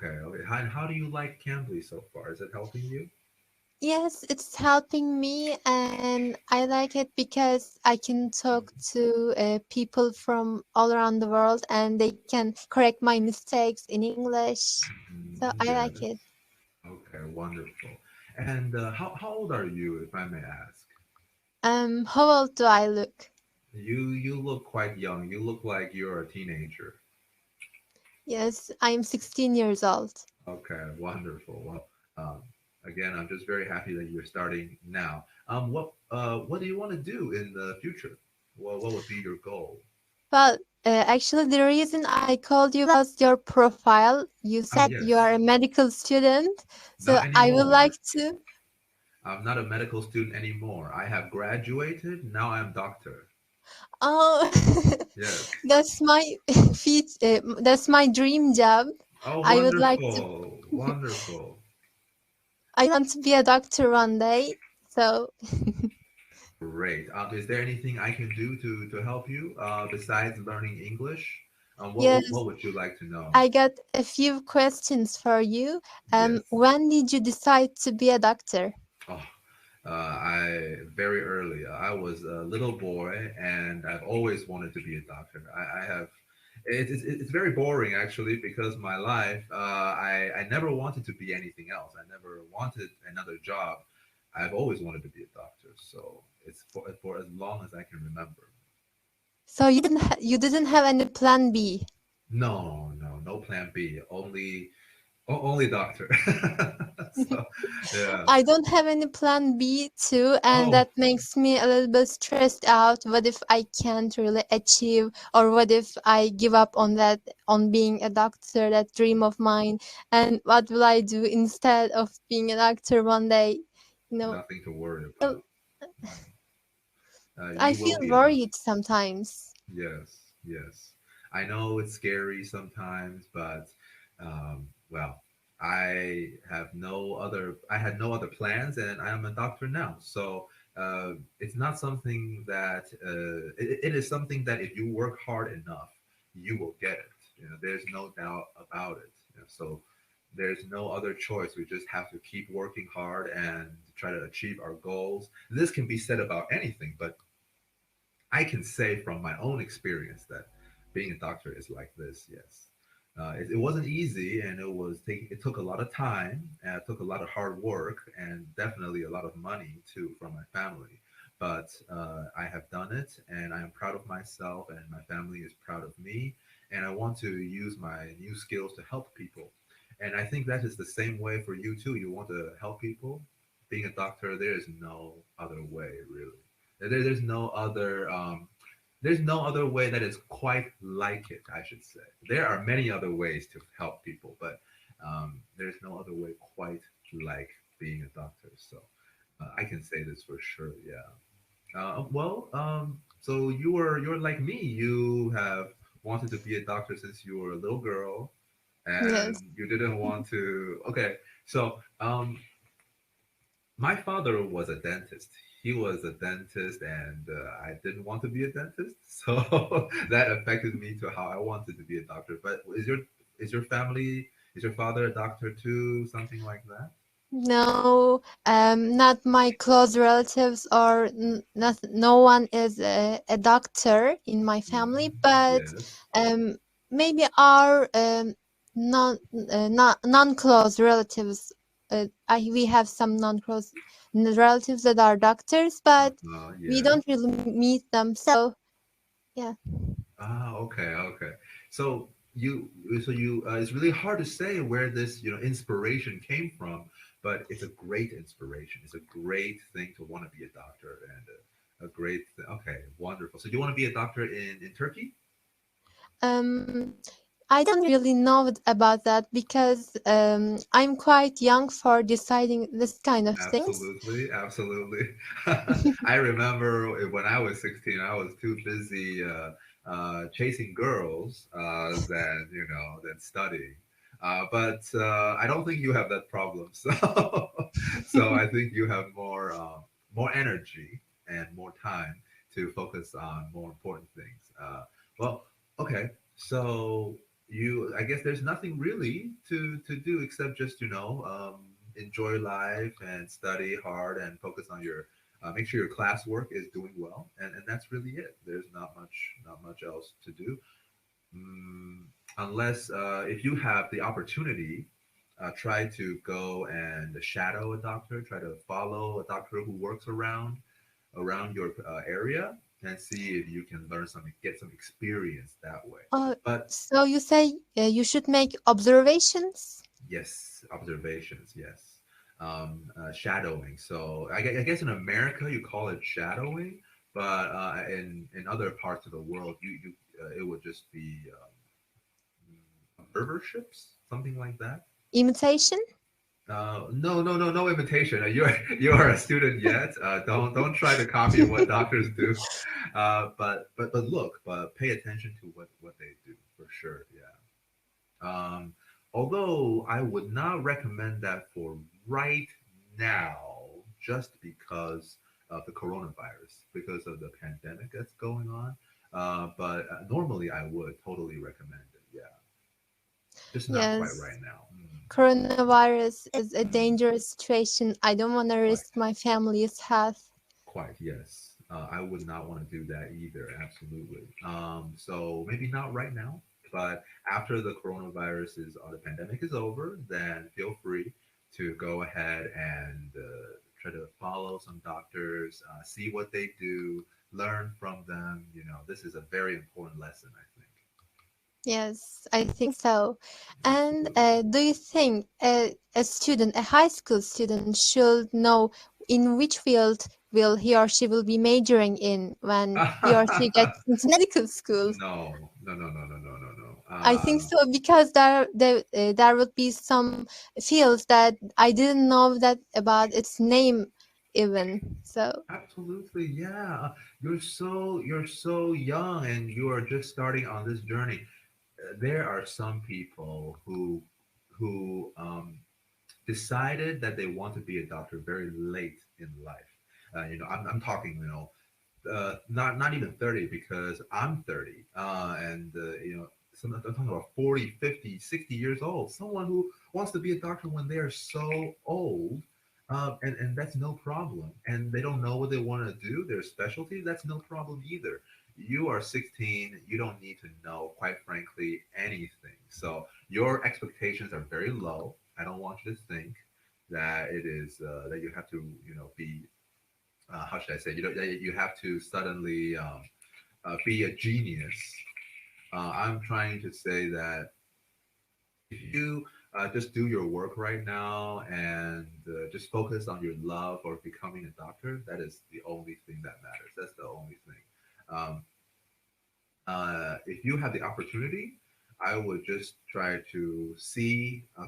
Okay. How do you like Cambly so far? Is it helping you? Yes, it's helping me, and I like it because I can talk to people from all around the world, and they can correct my mistakes in English. So I like Yes. it. Okay, wonderful. And how old are you, if I may ask? How old do I look? You look quite young. You look like you're a teenager. Yes, I'm 16 years old. Okay, wonderful. Well, again, I'm just very happy that you're starting now. What do you want to do in the future? Well, what would be your goal? Well, actually, the reason I called you was your profile. You Ah, said you yes. are a medical student, so Not I would like anymore. to. I'm not a medical student anymore. I have graduated. Now I'm doctor. Oh, Yes. that's my that's my dream job. Oh, I would like to. wonderful. Wonderful. I want to be a doctor one day. So Great. Is there anything I can do to help you besides learning English? What yes, would you like to know? I got a few questions for you. Yes. When did you decide to be a doctor? Oh, I very early. I was a little boy, and I've always wanted to be a doctor. I have. It's very boring actually because my life. I never wanted to be anything else. I never wanted another job. I've always wanted to be a doctor. So it's for as long as I can remember. So you didn't have any plan B. No, no, no plan B. Only doctor. So yeah. I don't have any plan B too, and Oh, that makes me a little bit stressed out. What if I can't really achieve, or what if I give up on that, on being a doctor, that dream of mine? And what will I do instead of being a doctor one day? You know, nothing to worry so about. I You feel will be a doctor. worried sometimes. Yes, yes. I know it's scary sometimes, but well, I had no other plans, and I am a doctor now. So it's not something that it is something that if you work hard enough, you will get it. You know, there's no doubt about it. You know, so there's no other choice. We just have to keep working hard and try to achieve our goals. This can be said about anything, but I can say from my own experience that being a doctor is like this. Yes, it wasn't easy, and it took a lot of time, and it took a lot of hard work, and definitely a lot of money too from my family. But I have done it, and I am proud of myself, and my family is proud of me, and I want to use my new skills to help people. And I think that is the same way for you too. You want to help people. Being a doctor, there is no other way, really. There's no other way that is quite like it. I should say there are many other ways to help people, but there's no other way quite like being a doctor. So I can say this for sure. Yeah. So you're like me. You have wanted to be a doctor since you were a little girl, Yes. and you didn't want to. Okay. So my father was a dentist. He was a dentist, and I didn't want to be a dentist, so that affected me to how I wanted to be a doctor. But is your family is your father a doctor too? Something like that? No, not my close relatives, or not, no one is a doctor in my family, Mhm. but Yes. um, maybe our non-close relatives. We have some non-close relatives that are doctors, but we Yes. don't really meet them. So yeah. Ah, okay, okay. So you, it's really hard to say where this, inspiration came from, but it's a great inspiration. It's a great thing to want to be a doctor and a great thing. Okay, wonderful. So you want to be a doctor in Turkey? Um, I don't really know about that because I'm quite young for deciding this kind of things. Absolutely, absolutely. I remember when I was 16, I was too busy chasing girls than studying. But I don't think you have that problem. So I think you have more energy and more time to focus on more important things. Well, okay. So I guess there's nothing really to do except just enjoy life and study hard and focus on your make sure your classwork is doing well, and that's really it. There's not much else to do. mm, Unless if you have the opportunity, try to go and shadow a doctor, try to follow a doctor who works around your area, and see if you can learn something, get some experience that way. Oh, But so you say you should make observations? yes, observations, yes. Shadowing. So I guess in America you call it shadowing, but in other parts of the world, you it would just be observerships, something like that. Imitation? No, no, no, no imitation. You're a student yet. Don't try to copy what doctors do. But look, but pay attention to what they do for sure. Yeah. Um, Although I would not recommend that for right now, just because of the coronavirus, because of the pandemic that's going on. But normally I would totally recommend it. Yeah, just not quite Yes. right now. Coronavirus is a Mm, dangerous situation. I don't want to quite, risk my family's health. quite. Yes, I would not want to do that either. Absolutely. So maybe not right now, but after the coronavirus the pandemic is over, then feel free to go ahead and try to follow some doctors, see what they do, learn from them. This is a very important lesson, I think. Yes, I think so. And Absolutely. do you think a student, a high school student, should know in which field will he or she will be majoring in when he or she gets into medical school? No, no, no, no, no, no, no, no. I think so because there would be some fields that I didn't know that about its name even. So Absolutely, yeah. You're so young, and you are just starting on this journey. There are some people who decided that they want to be a doctor very late in life. I'm talking, not even 30, because I'm 30, and I'm talking about 40, 50, 60 years old. Someone who wants to be a doctor when they are so old, and that's no problem. And they don't know what they want to do, their specialty. That's no problem either. You are 16. You don't need to know, quite frankly, anything. So your expectations are very low. I don't want you to think that it is that you have to, be how should I say? You have to suddenly be a genius. I'm trying to say that if you just do your work right now and just focus on your love for becoming a doctor, that is the only thing that matters. That's the only thing. Um, if you have the opportunity, I would just try to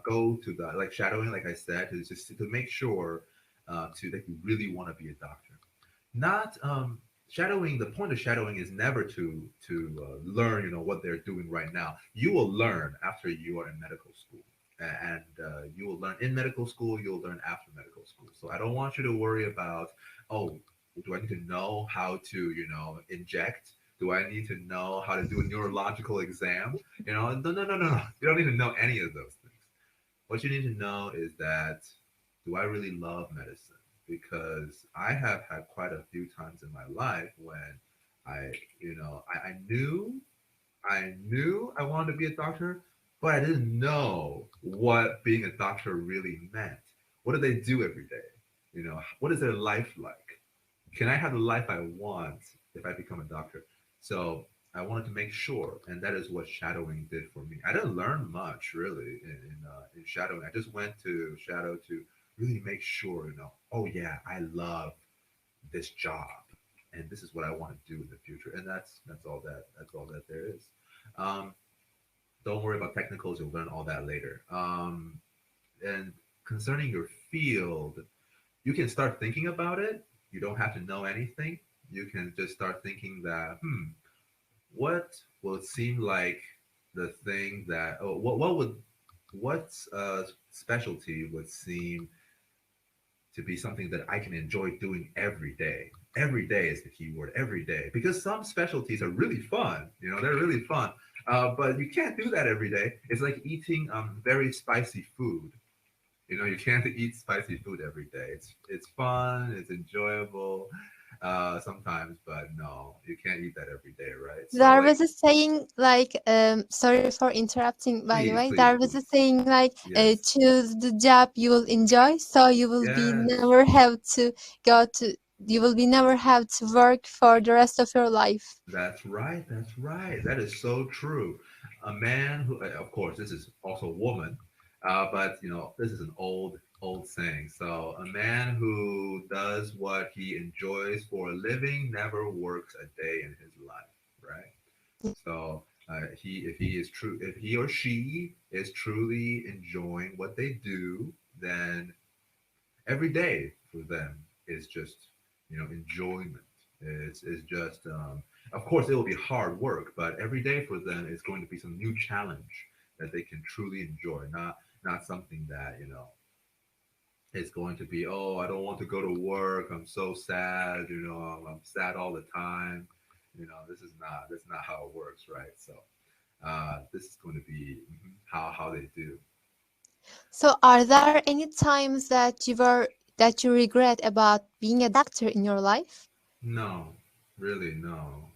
go to the like shadowing, like I said, is just to make sure to that you really want to be a doctor. Not shadowing. The point of shadowing is never to learn, what they're doing right now. You will learn after you are in medical school, and you will learn in medical school. You'll learn after medical school. So I don't want you to worry about, oh, do I need to know how to, inject? Do I need to know how to do a neurological exam? No, no, no, no, no. You don't need to know any of those things. What you need to know is that, do I really love medicine? Because I have had quite a few times in my life when I knew I wanted to be a doctor, but I didn't know what being a doctor really meant. What do they do every day? What is their life like? Can I have the life I want if I become a doctor? So I wanted to make sure, and that is what shadowing did for me. I didn't learn much really in shadowing. I just went to shadow to really make sure, oh yeah, I love this job, and this is what I want to do in the future. And that's all that there is. Um, don't worry about technicals. You'll learn all that later. And concerning your field, you can start thinking about it. You don't have to know anything. You can just start thinking that, what will seem like the thing that, oh, what specialty would seem to be something that I can enjoy doing every day. Every day is the key word, every day. Because some specialties are really fun, they're really fun. But you can't do that every day. It's like eating very spicy food. You know, you can't eat spicy food every day. It's fun, it's enjoyable sometimes, but no, you can't eat that every day, right? So There like, was a saying like, sorry for interrupting, by the please, way. please, There was a please. saying like, Yes, choose the job you will enjoy, so you will be yes, never have to go to, you will be never have to work for the rest of your life. that's right. That's right. That is so true. A man who, of course, this is also a woman, but you know, this is an old saying. So a man who does what he enjoys for a living never works a day in his life, right? So if he or she is truly enjoying what they do, then every day for them is just enjoyment. It's just of course it will be hard work, but every day for them is going to be some new challenge that they can truly enjoy. Not something that is going to be, oh, I don't want to go to work. I'm so sad. I'm sad all the time. This is not how it works, right? So this is going to be how they do. So, are there any times that you regret about being a doctor in your life? No, really, no.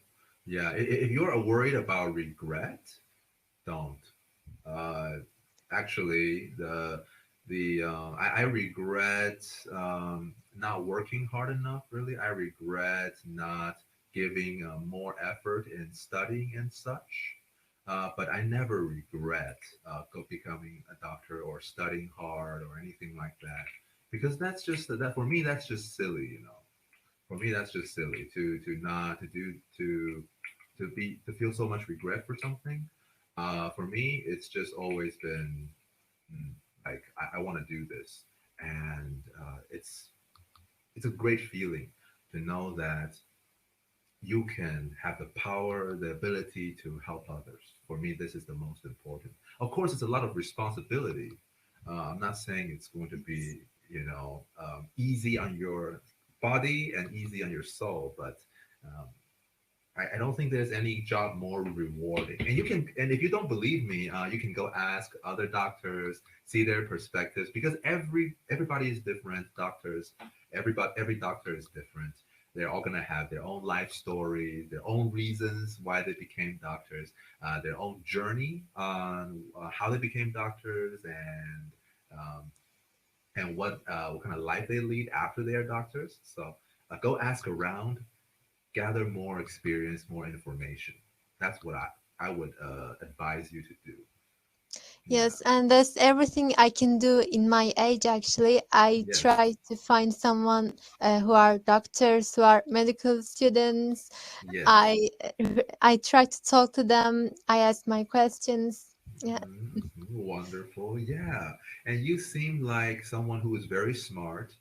Yeah, if you're worried about regret, don't. Uh, Actually, I regret not working hard enough. Really, I regret not giving more effort in studying and such. But I never regret becoming a doctor or studying hard or anything like that, because that's just that for me. That's just silly. For me, that's just silly to not to do to feel so much regret for something. For me, it's just always been mm, like I want to do this, and it's a great feeling to know that you can have the power, the ability to help others. For me, this is the most important. Of course, it's a lot of responsibility. I'm not saying it's going to be, easy on your body and easy on your soul, but um, I don't think there's any job more rewarding. And if you don't believe me, you can go ask other doctors, see their perspectives, because everybody is different. Every doctor is different. They're all gonna have their own life stories, their own reasons why they became doctors, their own journey on how they became doctors, um, and what kind of life they lead after they are doctors. So go ask around, gather more experience, more information. That's what I would advise you to do. Yeah. Yes, and that's everything I can do in my age. Actually, I Yes. try to find someone who are doctors, who are medical students. Yes. I I try to talk to them. I ask my questions. Yeah. Wonderful. Yeah. And you seem like someone who is very smart,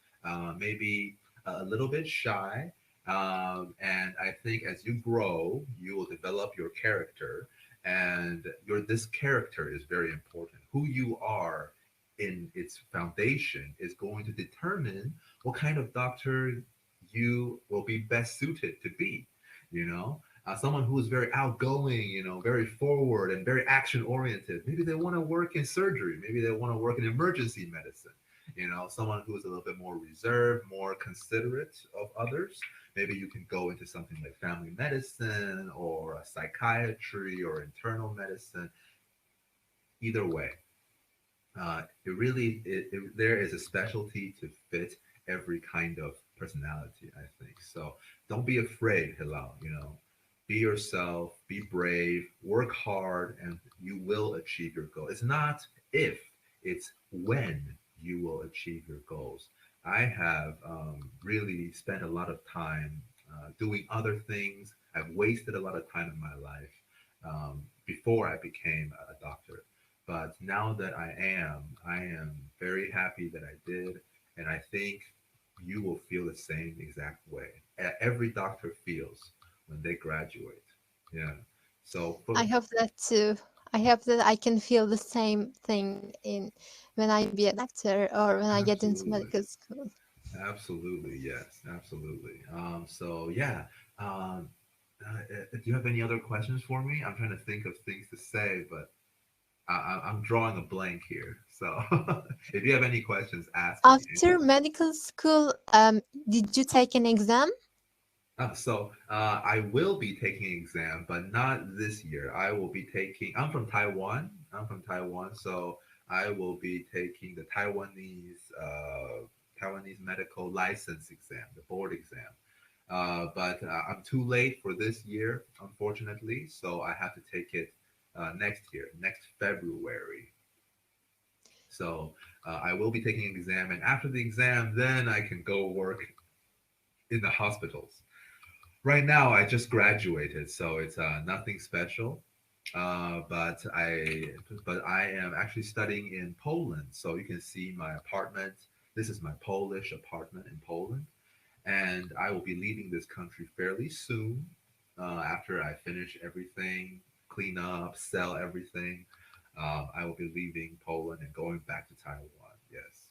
maybe a little bit shy. And I think as you grow, you will develop your character. And this character is very important. Who you are in its foundation is going to determine what kind of doctor you will be best suited to be. You know, someone who is very outgoing, very forward and very action oriented. Maybe they want to work in surgery. Maybe they want to work in emergency medicine. Someone who is a little bit more reserved, more considerate of others. Maybe you can go into something like family medicine or psychiatry or internal medicine. Either way, there is a specialty to fit every kind of personality, I think. So don't be afraid, Hilal. Be yourself, be brave, work hard, and you will achieve your goal. It's not if, it's when you will achieve your goals. I have really spent a lot of time doing other things. I've wasted a lot of time in my life before I became a doctor. But now that I am very happy that I did, and I think you will feel the same exact way. Every doctor feels when they graduate. Yeah. So, I hope that too. I hope that I can feel the same thing in when I be a doctor or when I get into absolutely, medical school. absolutely, yes, absolutely. So yeah. Do you have any other questions for me? I'm trying to think of things to say, but I'm drawing a blank here. So if you have any questions, ask me. After medical school, did you take an exam? I will be taking an exam, but not this year. I will be taking. I'm from Taiwan. So I will be taking the Taiwanese medical license exam, the board exam. But I'm too late for this year, unfortunately. So I have to take it next year, next February. So I will be taking an exam, and after the exam, then I can go work in the hospitals. Right now, I just graduated, so it's nothing special. Uh, but I but I am actually studying in Poland, so you can see my apartment. This is my Polish apartment in Poland, and I will be leaving this country fairly soon. After I finish everything, clean up, sell everything, I will be leaving Poland and going back to Taiwan. Yes.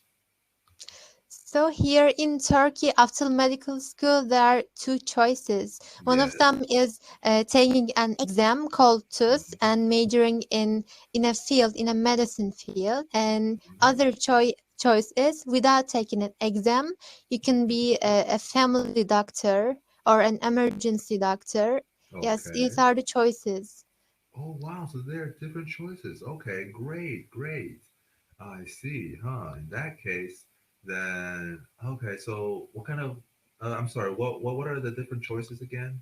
So here in Turkey, after medical school, there are two choices. One of Yes. them is taking an exam called TUS Mhm. and majoring in a field, in a medicine field. And Mhm. other choice is without taking an exam, you can be a family doctor or an emergency doctor. Yes, these Okay. are the choices. Oh wow, so there are different choices. Okay, great, great. I see, huh? In that case, then okay. So what kind of? I'm sorry. What are the different choices again?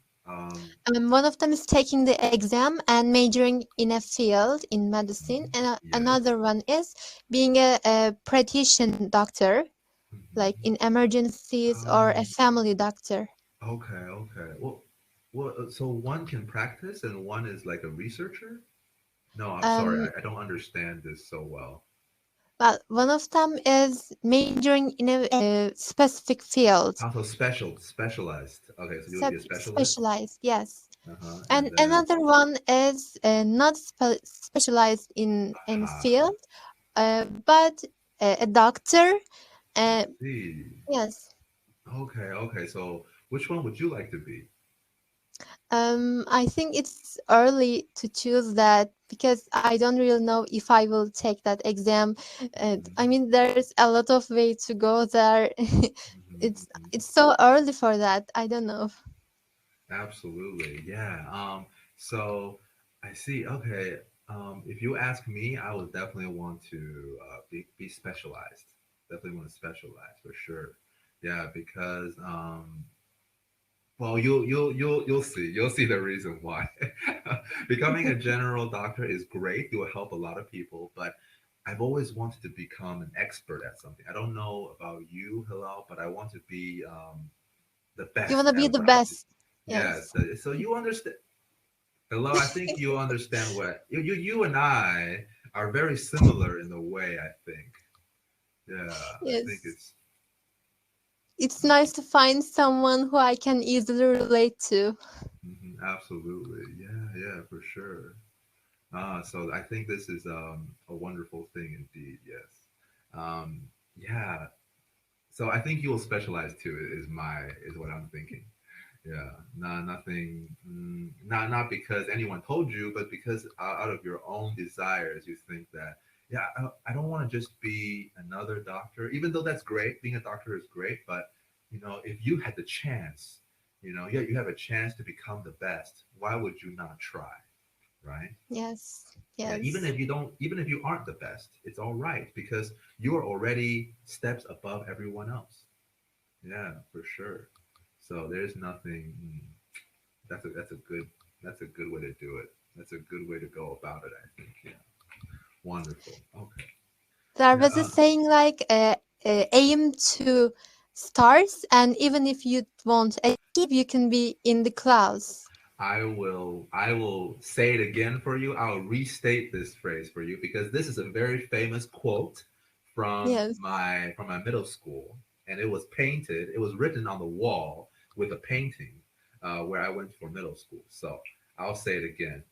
One of them is taking the exam and majoring in a field in medicine, Mhm. and Yes. another one is being a practitioner doctor, like Mhm. in emergencies or a Um. family doctor. Okay. Okay. Well. So one can practice, and one is like a researcher. No, I'm sorry. Um, I don't understand this so well. well, one of them is majoring in a specific field, Also specialized. Okay, so you would be a specialist. specialized, yes. Uh huh. And And then. another one is not specialized in Ah, field, but a doctor. I Uh, see. yes. Okay, okay. So which one would you like to be? I think it's early to choose that because I don't really know if I will take that exam. I Mhm, mean, there's a lot of way to go there. mhm, it's mhm. it's so early for that. I don't know. Absolutely. Yeah. So I see. Okay. If you ask me, I would definitely want to be specialized. Definitely want to specialize for sure. Yeah, because well, you'll see. You'll see the reason why. Becoming a general doctor is great. It will help a lot of people, but I've always wanted to become an expert at something. I don't know about you, Hilal, but I want to be the You best want to at be the what I do. best. Yes. Yes. So you understand. Hello, I think you understand what you and I are very similar in the way. I think. Yeah, I think Yes. it's It's nice to find someone who I can easily relate to. absolutely. Yeah, yeah, for sure. So I think this is a wonderful thing indeed. Yes. Yeah. So I think you will specialize too. Is what I'm thinking. Yeah. Nothing. Not because anyone told you, but because out of your own desires, you think that. Yeah, I don't want to just be another doctor, even though that's great. Being a doctor is great, but if you had the chance, yeah, you have a chance to become the best. Why would you not try, right? Yes. Yeah, Yes. even if you aren't the best, it's all right because you're already steps above everyone else. Yeah, for sure. So there's nothing. That's a good way to do it. That's a good way to go about it. I think. Yeah. Wonderful. Okay. There Yeah. was a saying like aim to stars, and even if you won't achieve, you can be in the clouds. I will say it again for you. I'll restate this phrase for you because this is a very famous quote Yes. from my middle school, and it was painted. It was written on the wall with a painting where I went for middle school. So I'll say it again.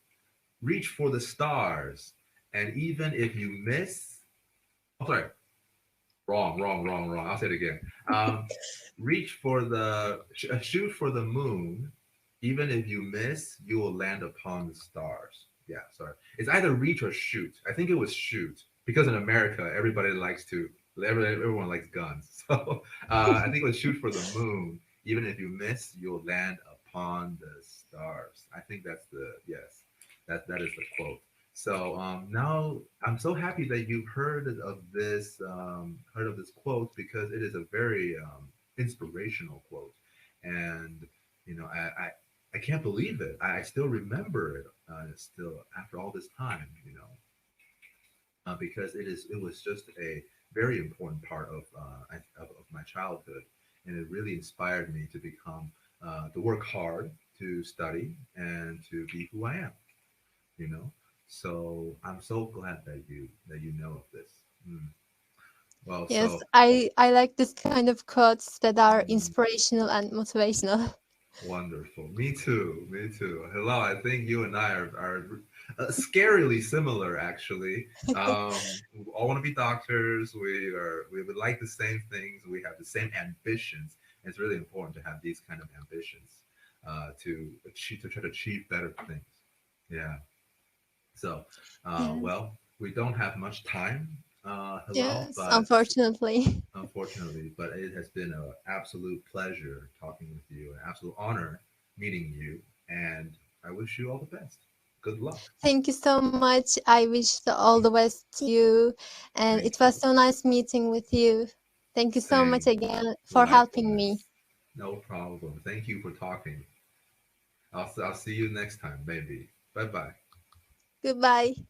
Reach for the stars, and even if you miss, oh sorry, wrong, wrong, wrong, wrong. I'll say it again. Um, shoot for the moon, Even if you miss, you will land upon the stars. Yeah, sorry. It's either reach or shoot. I think it was shoot because in America, everyone likes guns. So I think it was shoot for the moon. Even if you miss, you'll land upon the stars. I think that's the yes, that is the quote. So now I'm so happy that you've heard of this quote because it is a very inspirational quote, and I can't believe it. I still remember it. Still after all this time, because it was just a very important part of my childhood, and it really inspired me to become to work hard, to study, and to be who I am. You know, so I'm so glad that you know of this. Mm. Well, Yes, so I like this kind of quotes that are mm, inspirational and motivational. wonderful. Me too. Me too. Hello. I think you and I are scarily similar, actually. We all want to be doctors. We would like the same things. We have the same ambitions. It's really important to have these kind of ambitions to try to achieve better things. Yeah. So, Yes, well, we don't have much time, Halal, yes, but unfortunately. unfortunately, but it has been an absolute pleasure talking with you, an absolute honor meeting you, and I wish you all the best. Good luck. Thank you so much. I wish all the best to you, and Thank it you. was so nice meeting with you. Thank you so much Same. again for helping me. Likewise. No problem. Thank you for talking. I'll see you next time, maybe. Bye bye. Goodbye.